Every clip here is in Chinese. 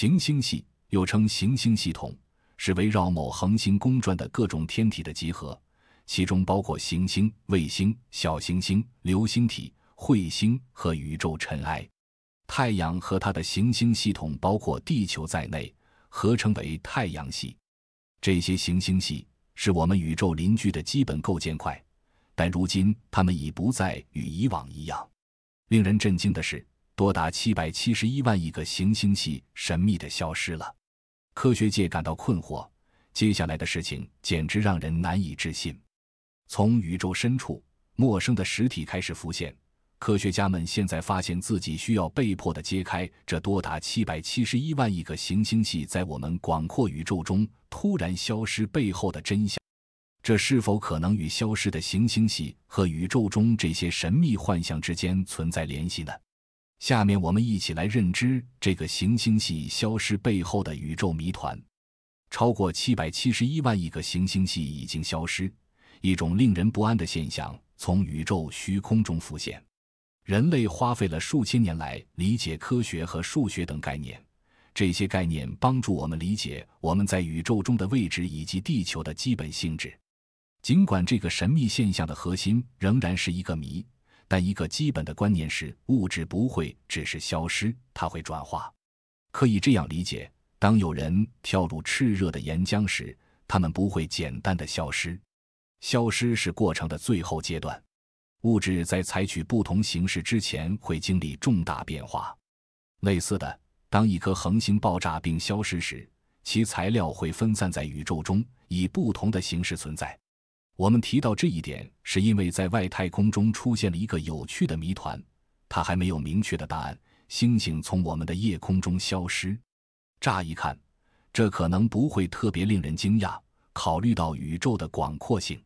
行星系又称行星系统，是围绕某恒星公转的各种天体的集合，其中包括行星、卫星、小行星、流星体、彗星和宇宙尘埃。太阳和它的行星系统包括地球在内，合称为太阳系。这些行星系是我们宇宙邻居的基本构建块，但如今它们已不再与以往一样。令人震惊的是，多达771万亿个行星系神秘地消失了。科学界感到困惑，接下来的事情简直让人难以置信。从宇宙深处陌生的实体开始浮现，科学家们现在发现自己需要被迫地揭开这多达771万亿个行星系在我们广阔宇宙中突然消失背后的真相。这是否可能与消失的行星系和宇宙中这些神秘幻象之间存在联系呢？下面我们一起来认知这个行星系消失背后的宇宙谜团。超过771万亿个行星系已经消失，一种令人不安的现象从宇宙虚空中浮现。人类花费了数千年来理解科学和数学等概念，这些概念帮助我们理解我们在宇宙中的位置以及地球的基本性质。尽管这个神秘现象的核心仍然是一个谜，但一个基本的观念是，物质不会只是消失，它会转化。可以这样理解，当有人跳入炽热的岩浆时，它们不会简单的消失。消失是过程的最后阶段。物质在采取不同形式之前会经历重大变化。类似的，当一颗恒星爆炸并消失时，其材料会分散在宇宙中，以不同的形式存在。我们提到这一点，是因为在外太空中出现了一个有趣的谜团，它还没有明确的答案。星星从我们的夜空中消失，乍一看，这可能不会特别令人惊讶，考虑到宇宙的广阔性。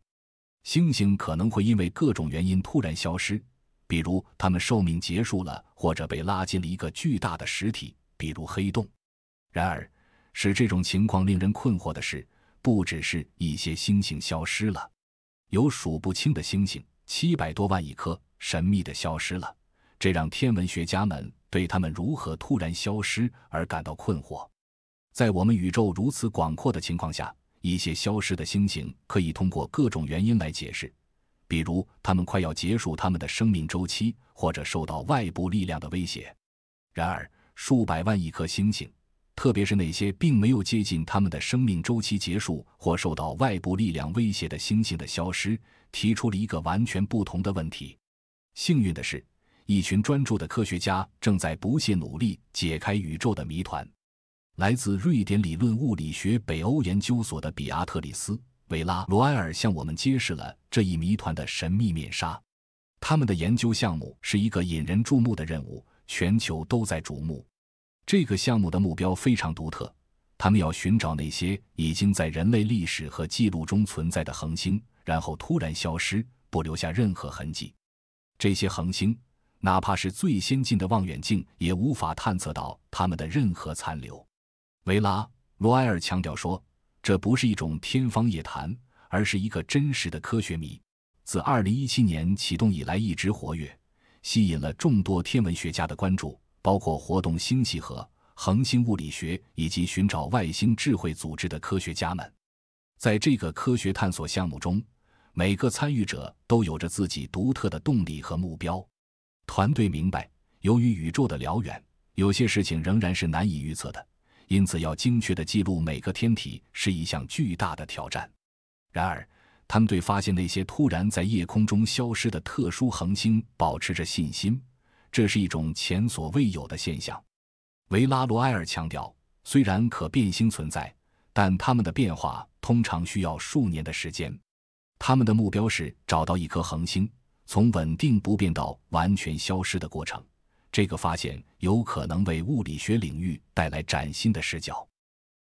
星星可能会因为各种原因突然消失，比如它们寿命结束了，或者被拉进了一个巨大的实体，比如黑洞。然而，使这种情况令人困惑的是，不只是一些星星消失了，有数不清的星星，700多万亿颗，神秘地消失了，这让天文学家们对它们如何突然消失而感到困惑。在我们宇宙如此广阔的情况下，一些消失的星星可以通过各种原因来解释，比如它们快要结束它们的生命周期，或者受到外部力量的威胁。然而，数百万亿颗星星，特别是那些并没有接近它们的生命周期结束或受到外部力量威胁的星星的消失，提出了一个完全不同的问题。幸运的是，一群专注的科学家正在不懈努力解开宇宙的谜团。来自瑞典理论物理学北欧研究所的比阿特里斯·维拉罗埃尔向我们揭示了这一谜团的神秘面纱。他们的研究项目是一个引人注目的任务，全球都在瞩目。这个项目的目标非常独特，他们要寻找那些已经在人类历史和记录中存在的恒星，然后突然消失，不留下任何痕迹。这些恒星，哪怕是最先进的望远镜也无法探测到它们的任何残留。维拉·罗埃尔强调说，这不是一种天方夜谭，而是一个真实的科学谜。自2017年启动以来一直活跃，吸引了众多天文学家的关注，包括活动星系和恒星物理学以及寻找外星智慧组织的科学家们。在这个科学探索项目中，每个参与者都有着自己独特的动力和目标。团队明白，由于宇宙的辽远，有些事情仍然是难以预测的，因此要精确地记录每个天体是一项巨大的挑战。然而，他们对发现那些突然在夜空中消失的特殊恒星保持着信心，这是一种前所未有的现象。维拉罗埃尔强调，虽然可变星存在，但它们的变化通常需要数年的时间。他们的目标是找到一颗恒星从稳定不变到完全消失的过程。这个发现有可能为物理学领域带来崭新的视角。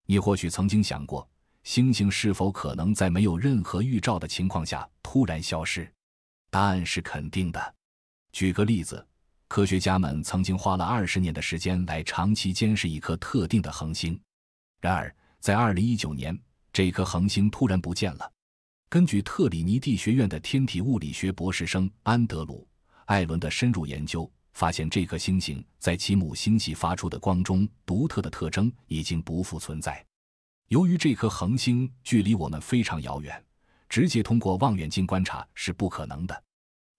你或许曾经想过，星星是否可能在没有任何预兆的情况下突然消失？答案是肯定的。举个例子，科学家们曾经花了20年的时间来长期监视一颗特定的恒星。然而，在2019年，这颗恒星突然不见了。根据特里尼蒂学院的天体物理学博士生安德鲁·艾伦的深入研究，发现这颗星星在其母星系发出的光中独特的特征已经不复存在。由于这颗恒星距离我们非常遥远，直接通过望远镜观察是不可能的，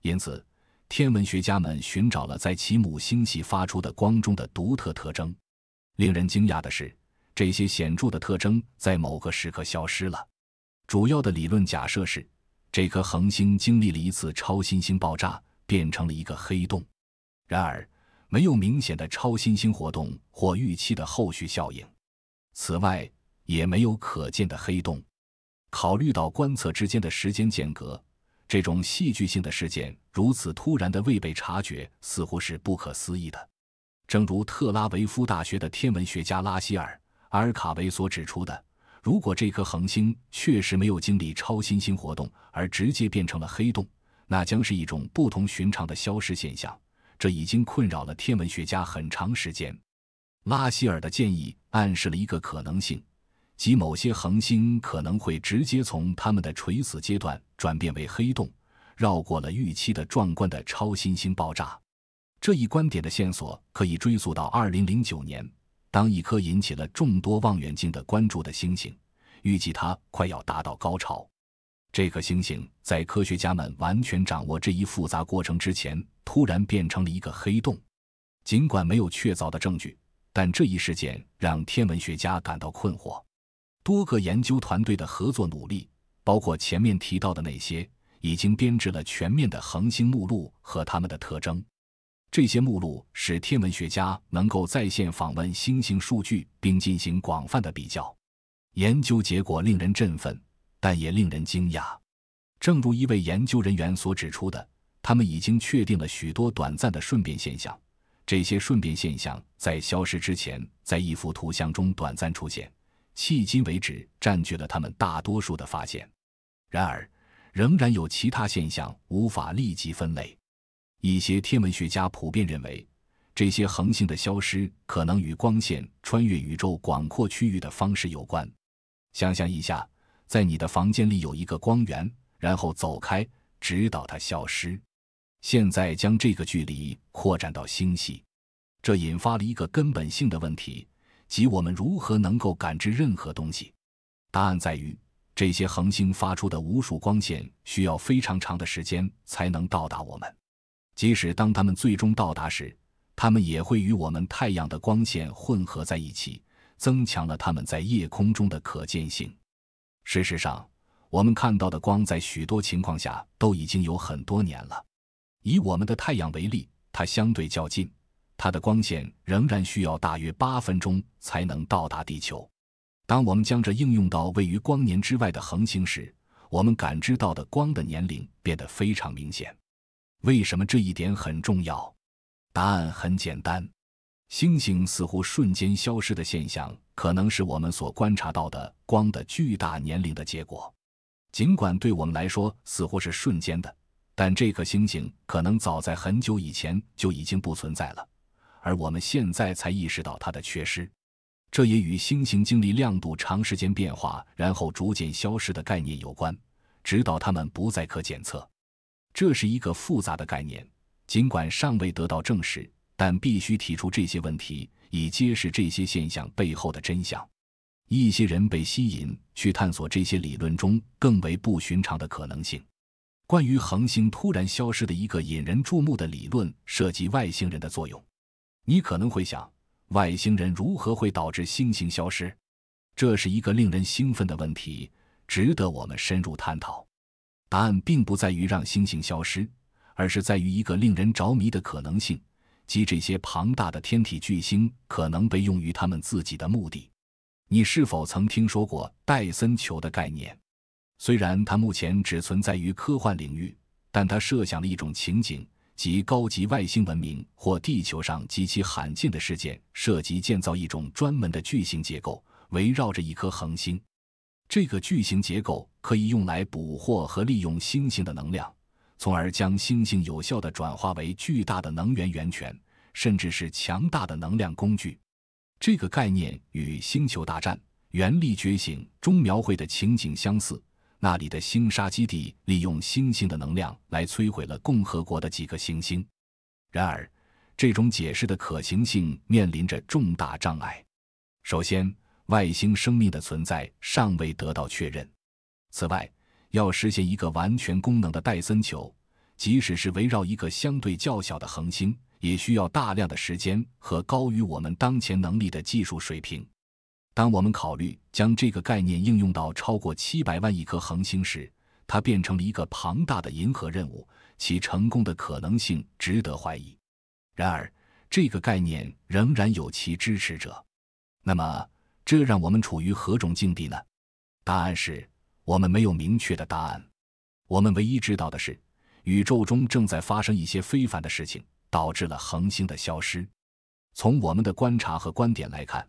因此天文学家们寻找了在其母星系发出的光中的独特特征。令人惊讶的是，这些显著的特征在某个时刻消失了。主要的理论假设是，这颗恒星经历了一次超新星爆炸，变成了一个黑洞。然而，没有明显的超新星活动或预期的后续效应。此外，也没有可见的黑洞。考虑到观测之间的时间间隔，这种戏剧性的事件如此突然的未被察觉，似乎是不可思议的。正如特拉维夫大学的天文学家拉希尔·阿尔卡维所指出的，如果这颗恒星确实没有经历超新星活动而直接变成了黑洞，那将是一种不同寻常的消失现象，这已经困扰了天文学家很长时间。拉希尔的建议暗示了一个可能性，即某些恒星可能会直接从它们的垂死阶段转变为黑洞，绕过了预期的壮观的超新星爆炸。这一观点的线索可以追溯到2009年，当一颗引起了众多望远镜的关注的星星，预计它快要达到高潮。这颗星星在科学家们完全掌握这一复杂过程之前，突然变成了一个黑洞。尽管没有确凿的证据，但这一事件让天文学家感到困惑。多个研究团队的合作努力，包括前面提到的那些，已经编制了全面的恒星目录和它们的特征。这些目录使天文学家能够在线访问星星数据，并进行广泛的比较。研究结果令人振奋，但也令人惊讶。正如一位研究人员所指出的，他们已经确定了许多短暂的瞬变现象，这些瞬变现象在消失之前在一幅图像中短暂出现，迄今为止占据了他们大多数的发现。然而，仍然有其他现象无法立即分类。一些天文学家普遍认为，这些恒星的消失可能与光线穿越宇宙广阔区域的方式有关。想象一下，在你的房间里有一个光源，然后走开，直到它消失。现在将这个距离扩展到星系，这引发了一个根本性的问题，即我们如何能够感知任何东西？答案在于，这些恒星发出的无数光线需要非常长的时间才能到达我们。即使当它们最终到达时，它们也会与我们太阳的光线混合在一起，增强了它们在夜空中的可见性。事实上，我们看到的光在许多情况下都已经有很多年了。以我们的太阳为例，它相对较近，它的光线仍然需要大约8分钟才能到达地球。当我们将这应用到位于光年之外的恒星时，我们感知到的光的年龄变得非常明显。为什么这一点很重要？答案很简单，星星似乎瞬间消失的现象可能是我们所观察到的光的巨大年龄的结果。尽管对我们来说似乎是瞬间的，但这颗星星可能早在很久以前就已经不存在了，而我们现在才意识到它的缺失。这也与星星经历亮度长时间变化然后逐渐消失的概念有关，直到它们不再可检测。这是一个复杂的概念，尽管尚未得到证实，但必须提出这些问题，以揭示这些现象背后的真相。一些人被吸引去探索这些理论中更为不寻常的可能性。关于恒星突然消失的一个引人注目的理论涉及外星人的作用。你可能会想，外星人如何会导致星星消失？这是一个令人兴奋的问题，值得我们深入探讨。答案并不在于让星星消失，而是在于一个令人着迷的可能性，即这些庞大的天体巨星可能被用于他们自己的目的。你是否曾听说过戴森球的概念？虽然它目前只存在于科幻领域，但它设想了一种情景，即高级外星文明或地球上极其罕见的事件涉及建造一种专门的巨型结构，围绕着一颗恒星。这个巨型结构可以用来捕获和利用星星的能量，从而将星星有效地转化为巨大的能源源泉，甚至是强大的能量工具。这个概念与《星球大战：原力觉醒》中描绘的情景相似，那里的星沙基地利用星星的能量来摧毁了共和国的几个行星。然而，这种解释的可行性面临着重大障碍。首先，外星生命的存在尚未得到确认。此外，要实现一个完全功能的戴森球，即使是围绕一个相对较小的恒星，也需要大量的时间和高于我们当前能力的技术水平。当我们考虑将这个概念应用到超过700万亿颗恒星时，它变成了一个庞大的银河任务，其成功的可能性值得怀疑。然而，这个概念仍然有其支持者。那么，这让我们处于何种境地呢？答案是，我们没有明确的答案。我们唯一知道的是，宇宙中正在发生一些非凡的事情，导致了恒星的消失。从我们的观察和观点来看，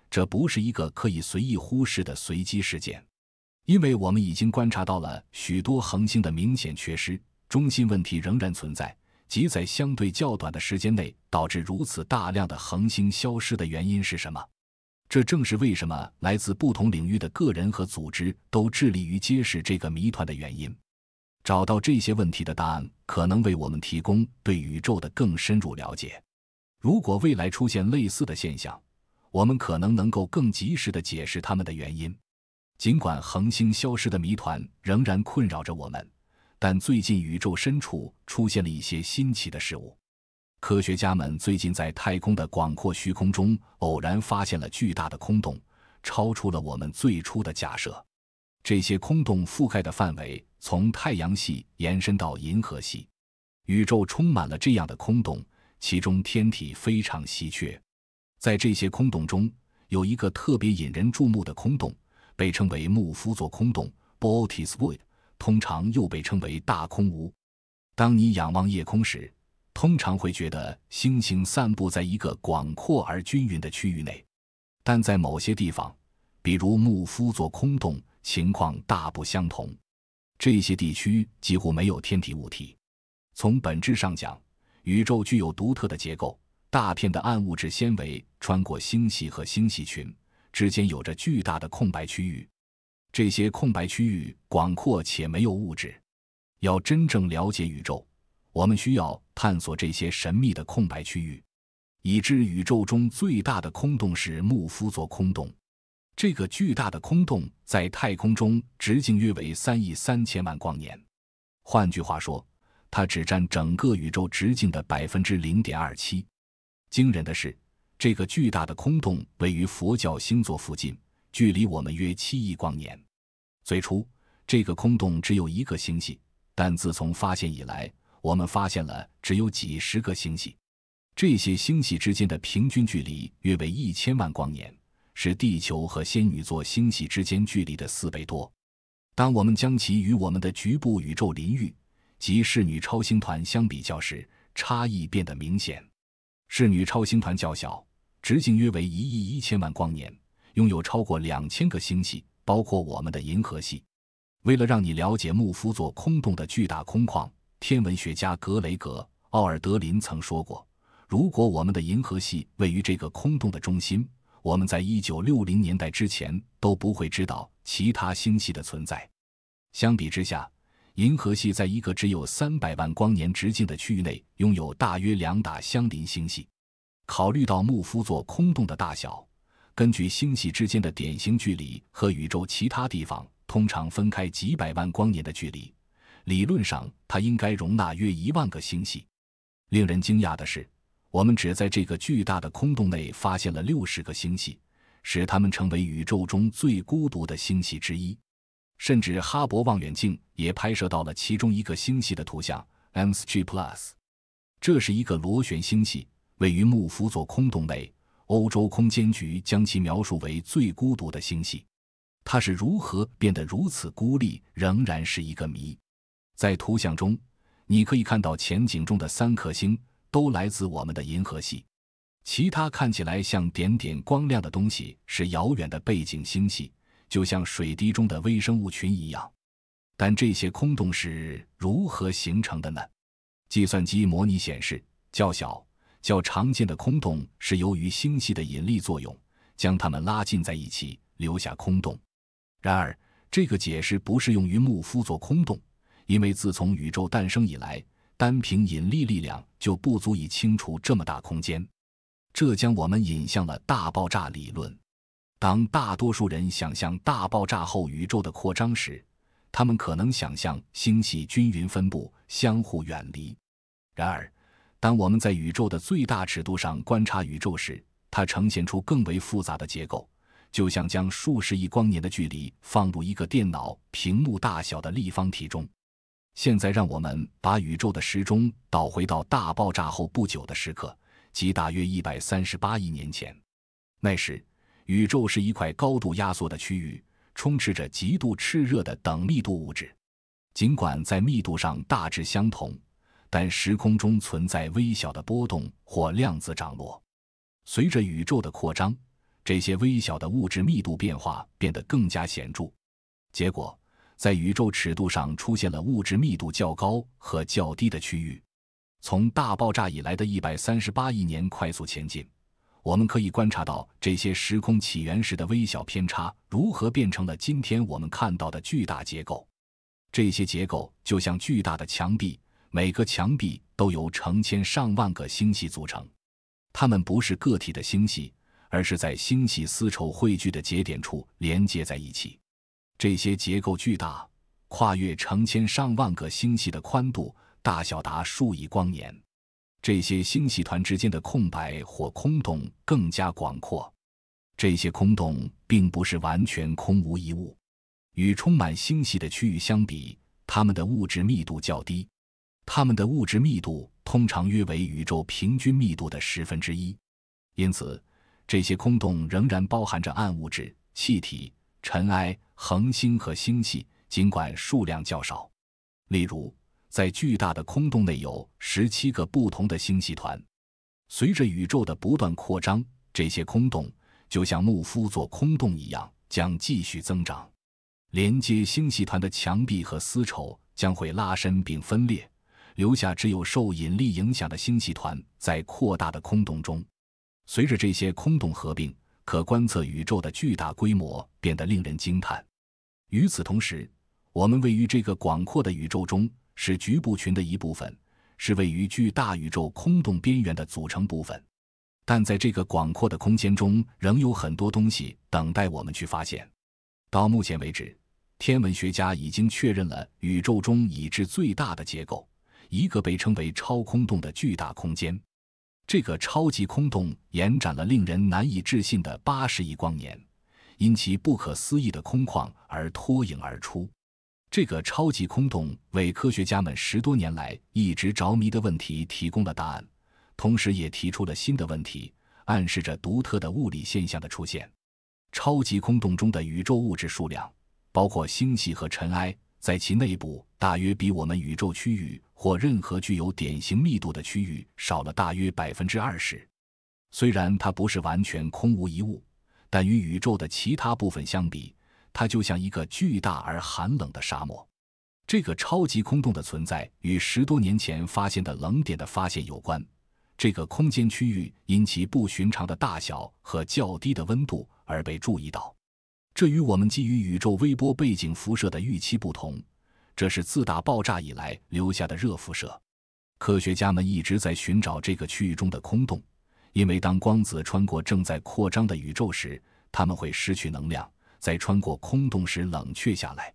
这不是一个可以随意忽视的随机事件，因为我们已经观察到了许多恒星的明显缺失，中心问题仍然存在，即在相对较短的时间内导致如此大量的恒星消失的原因是什么？这正是为什么来自不同领域的个人和组织都致力于揭示这个谜团的原因。找到这些问题的答案，可能为我们提供对宇宙的更深入了解。如果未来出现类似的现象，我们可能能够更及时地解释它们的原因。尽管恒星消失的谜团仍然困扰着我们，但最近宇宙深处出现了一些新奇的事物。科学家们最近在太空的广阔虚空中偶然发现了巨大的空洞，超出了我们最初的假设。这些空洞覆盖的范围从太阳系延伸到银河系，宇宙充满了这样的空洞，其中天体非常稀缺。在这些空洞中，有一个特别引人注目的空洞，被称为穆夫座空洞 （Boötes Void）， 通常又被称为大空无。当你仰望夜空时，通常会觉得星星散布在一个广阔而均匀的区域内，但在某些地方，比如穆夫座空洞，情况大不相同。这些地区几乎没有天体物体。从本质上讲，宇宙具有独特的结构，大片的暗物质纤维穿过星系和星系群，之间有着巨大的空白区域。这些空白区域广阔且没有物质。要真正了解宇宙，我们需要探索这些神秘的空白区域。已知宇宙中最大的空洞是穆夫座空洞。这个巨大的空洞在太空中直径约为3亿3千万光年。换句话说，它只占整个宇宙直径的 0.27%。惊人的是，这个巨大的空洞位于佛教星座附近，距离我们约7亿光年。最初，这个空洞只有一个星系，但自从发现以来，我们发现了只有几十个星系。这些星系之间的平均距离约为1000万光年，是地球和仙女座星系之间距离的4倍多。当我们将其与我们的局部宇宙邻域及侍女超星团相比较时，差异变得明显。侍女超星团较小，直径约为1亿1000万光年，拥有超过2000个星系，包括我们的银河系。为了让你了解穆夫座空洞的巨大空旷，天文学家格雷格·奥尔德林曾说过，如果我们的银河系位于这个空洞的中心，我们在1960年代之前都不会知道其他星系的存在。相比之下，银河系在一个只有300万光年直径的区域内拥有大约2打相邻星系。考虑到穆夫座空洞的大小，根据星系之间的典型距离和宇宙其他地方通常分开几百万光年的距离，理论上它应该容纳约1万个星系。令人惊讶的是，我们只在这个巨大的空洞内发现了60个星系，使它们成为宇宙中最孤独的星系之一。甚至哈勃望远镜也拍摄到了其中一个星系的图像 MSG+。这是一个螺旋星系，位于穆夫座空洞内，欧洲空间局将其描述为最孤独的星系。它是如何变得如此孤立，仍然是一个谜。在图像中，你可以看到前景中的3颗星都来自我们的银河系，其他看起来像点点光亮的东西是遥远的背景星系，就像水滴中的微生物群一样。但这些空洞是如何形成的呢？计算机模拟显示，较小、较常见的空洞是由于星系的引力作用，将它们拉近在一起，留下空洞。然而，这个解释不适用于穆夫座空洞，因为自从宇宙诞生以来，单凭引力力量就不足以清除这么大空间。这将我们引向了大爆炸理论。当大多数人想象大爆炸后宇宙的扩张时，他们可能想象星系均匀分布，相互远离。然而，当我们在宇宙的最大尺度上观察宇宙时，它呈现出更为复杂的结构，就像将数十亿光年的距离放入一个电脑屏幕大小的立方体中。现在让我们把宇宙的时钟倒回到大爆炸后不久的时刻，即大约138亿年前。那时，宇宙是一块高度压缩的区域，充斥着极度炽热的等密度物质。尽管在密度上大致相同，但时空中存在微小的波动或量子涨落。随着宇宙的扩张，这些微小的物质密度变化变得更加显著。结果，在宇宙尺度上出现了物质密度较高和较低的区域。从大爆炸以来的138亿年快速前进，我们可以观察到这些时空起源时的微小偏差如何变成了今天我们看到的巨大结构。这些结构就像巨大的墙壁，每个墙壁都由成千上万个星系组成。它们不是个体的星系，而是在星系丝绸汇聚的节点处连接在一起。这些结构巨大，跨越成千上万个星系的宽度大小达数亿光年。这些星系团之间的空白或空洞更加广阔。这些空洞并不是完全空无一物，与充满星系的区域相比，它们的物质密度较低。它们的物质密度通常约为宇宙平均密度的1/10，因此这些空洞仍然包含着暗物质、气体、尘埃、恒星和星系，尽管数量较少。例如，在巨大的空洞内有17个不同的星系团。随着宇宙的不断扩张，这些空洞就像牧夫做空洞一样，将继续增长。连接星系团的墙壁和丝绸将会拉伸并分裂，留下只有受引力影响的星系团在扩大的空洞中。随着这些空洞合并，可观测宇宙的巨大规模变得令人惊叹。与此同时，我们位于这个广阔的宇宙中，是局部群的一部分，是位于巨大宇宙空洞边缘的组成部分。但在这个广阔的空间中，仍有很多东西等待我们去发现。到目前为止，天文学家已经确认了宇宙中已知最大的结构，一个被称为超空洞的巨大空间。这个超级空洞延展了令人难以置信的80亿光年，因其不可思议的空旷而脱颖而出。这个超级空洞为科学家们10多年来一直着迷的问题提供了答案，同时也提出了新的问题，暗示着独特的物理现象的出现。超级空洞中的宇宙物质数量，包括星系和尘埃，在其内部大约比我们宇宙区域或任何具有典型密度的区域少了大约20%。虽然它不是完全空无一物，但与宇宙的其他部分相比，它就像一个巨大而寒冷的沙漠。这个超级空洞的存在与10多年前发现的冷点的发现有关。这个空间区域因其不寻常的大小和较低的温度而被注意到。这与我们基于宇宙微波背景辐射的预期不同，这是自大爆炸以来留下的热辐射。科学家们一直在寻找这个区域中的空洞，因为当光子穿过正在扩张的宇宙时，它们会失去能量，在穿过空洞时冷却下来。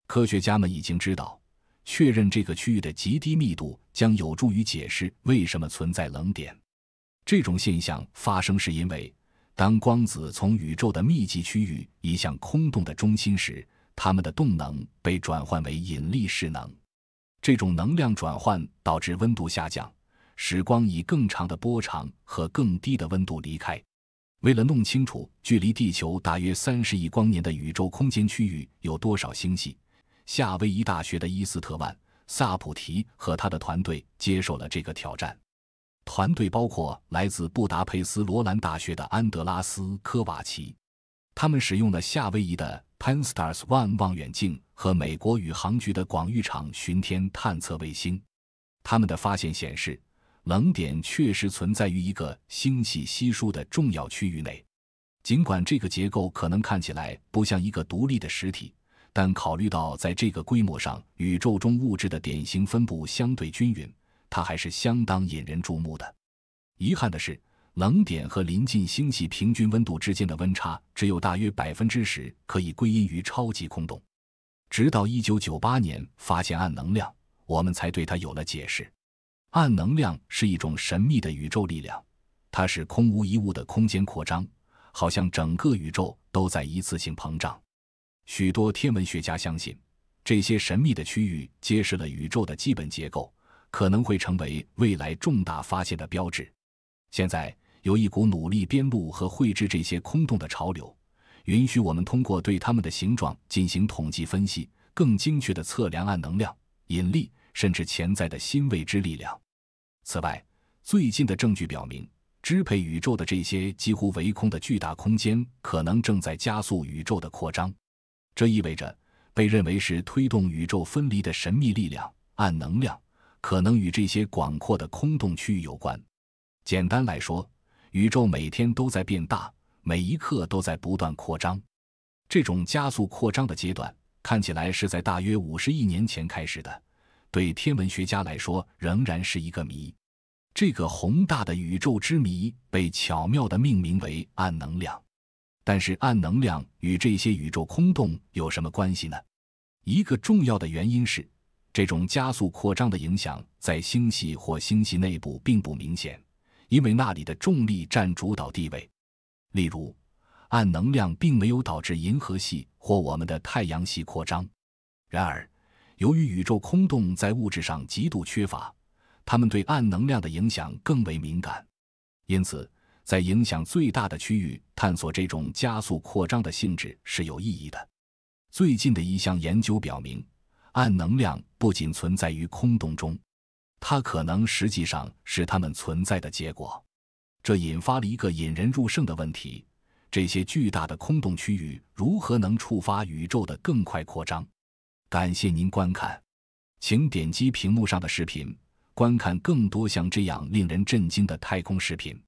科学家们已经知道，确认这个区域的极低密度将有助于解释为什么存在冷点。这种现象发生是因为当光子从宇宙的密集区域移向空洞的中心时，它们的动能被转换为引力势能。这种能量转换导致温度下降，使光以更长的波长和更低的温度离开。为了弄清楚距离地球大约30亿光年的宇宙空间区域有多少星系，夏威夷大学的伊斯特万·萨普提和他的团队接受了这个挑战。团队包括来自布达佩斯罗兰大学的安德拉斯·科瓦奇，他们使用了夏威夷的 Pan-STARRS 1望远镜和美国宇航局的广域场巡天探测卫星。他们的发现显示，冷点确实存在于一个星系稀疏的重要区域内。尽管这个结构可能看起来不像一个独立的实体，但考虑到在这个规模上宇宙中物质的典型分布相对均匀，它还是相当引人注目的。遗憾的是，冷点和临近星系平均温度之间的温差只有大约10%可以归因于超级空洞。直到1998年发现暗能量，我们才对它有了解释。暗能量是一种神秘的宇宙力量，它是空无一物的空间扩张，好像整个宇宙都在一次性膨胀。许多天文学家相信，这些神秘的区域揭示了宇宙的基本结构，可能会成为未来重大发现的标志。现在有一股努力编录和绘制这些空洞的潮流，允许我们通过对它们的形状进行统计分析，更精确地测量暗能量、引力，甚至潜在的新未知力量。此外，最近的证据表明，支配宇宙的这些几乎唯空的巨大空间可能正在加速宇宙的扩张。这意味着被认为是推动宇宙分离的神秘力量暗能量可能与这些广阔的空洞区域有关。简单来说，宇宙每天都在变大，每一刻都在不断扩张。这种加速扩张的阶段看起来是在大约50亿年前开始的，对天文学家来说仍然是一个谜。这个宏大的宇宙之谜被巧妙地命名为暗能量。但是暗能量与这些宇宙空洞有什么关系呢？一个重要的原因是，这种加速扩张的影响在星系或星系内部并不明显，因为那里的重力占主导地位。例如，暗能量并没有导致银河系或我们的太阳系扩张。然而，由于宇宙空洞在物质上极度缺乏，它们对暗能量的影响更为敏感。因此，在影响最大的区域探索这种加速扩张的性质是有意义的。最近的一项研究表明，暗能量不仅存在于空洞中，它可能实际上是它们存在的结果。这引发了一个引人入胜的问题：这些巨大的空洞区域如何能触发宇宙的更快扩张？感谢您观看，请点击屏幕上的视频，观看更多像这样令人震惊的太空视频。